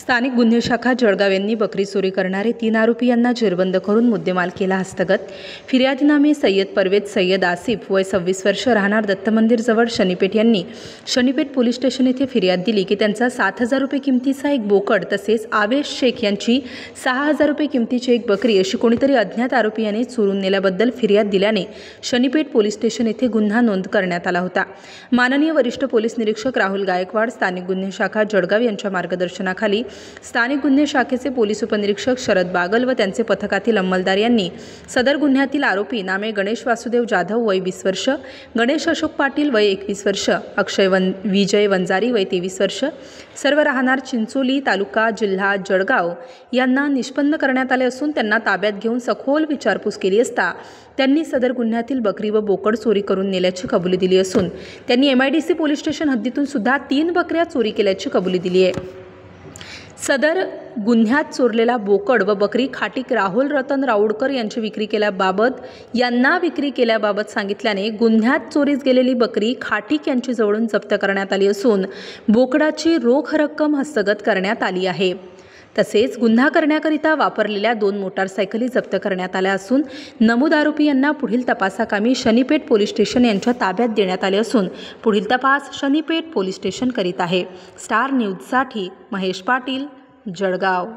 स्थानिक गुन्हे शाखा जळगाव यांनी बकरी चोरी करणारे 3 आरोपी यांना जेरबंद करून मुद्देमाल केला हस्तगत। फिर्यादीनामे सय्यद परवेज सय्यद आसिफ वय 26 वर्ष राहणार दत्त मंदिर जवळ शनीपेठ यांनी शनीपेठ पोलीस स्टेशन येथे फिर्याद दिली की त्यांचा 7,000 रुपये किमतीचा एक बोकड तसेच आवेश शेख यांची 6,000 रुपये किमतीची एक बकरी अशी कोणीतरी अज्ञात आरोपी यांनी चोरून नेल्याबद्दल फिर्याद दिल्याने शनीपेठ पोलीस स्टेशन येथे गुन्हा नोंद करण्यात आला होता। माननीय वरिष्ठ पोलीस निरीक्षक राहुल गायकवाड स्थानिक गुन्हे शाखा जळगाव यांच्या मार्गदर्शनाखाली स्थानिक गुन्हे शाखेचे पोलीस उपनिरीक्षक शरद बागल व त्यांचे पथकातील अंमलदार यांनी सदर गुन्ह्यातील आरोपी नामे गणेश वासुदेव जाधव वय 20 वर्ष, गणेश अशोक पाटील वय 21 वर्ष, अक्षय विजय वंजारी वय 23 वर्ष सर्व राहणार चिंचोली तालुका जिल्हा जळगाव यांना निष्पन्न करण्यात आले असून त्यांना ताब्यात घेऊन सखोल विचारपूस केली असता त्यांनी सदर गुन्ह्यातील बकरी व बोकड चोरी करून नेल्याची कबुली दिली असून त्यांनी MIDC पोलीस स्टेशन हद्दीतून सुद्धा 3 बकऱ्या चोरी केल्याची कबुली दिली आहे। सदर गुन्ह्यात चोरलेला बोकड व बकरी खाटीक राहुल रतन राऊडकर यांची विक्री केल्याबाबत सांगितल्याने गुन्ह्यात चोरीस गेलेली बकरी खाटीक यांची जवळून जप्त करण्यात आली असून बोकडाची रोख रक्कम हस्तगत करण्यात आली आहे। तसेच गुन्हा करण्याकरिता वापरलेल्या 2 मोटारसायकली जप्त करण्यात आल्या असून नमूद आरोपी यांना पुढील तपासाकामी शनीपेठ पोलीस स्टेशन यांच्या ताब्यात देण्यात आले असून पुढील तपास शनीपेठ पोलीस स्टेशन करीत आहे। स्टार न्यूजसाठी महेश पाटील, जळगाव।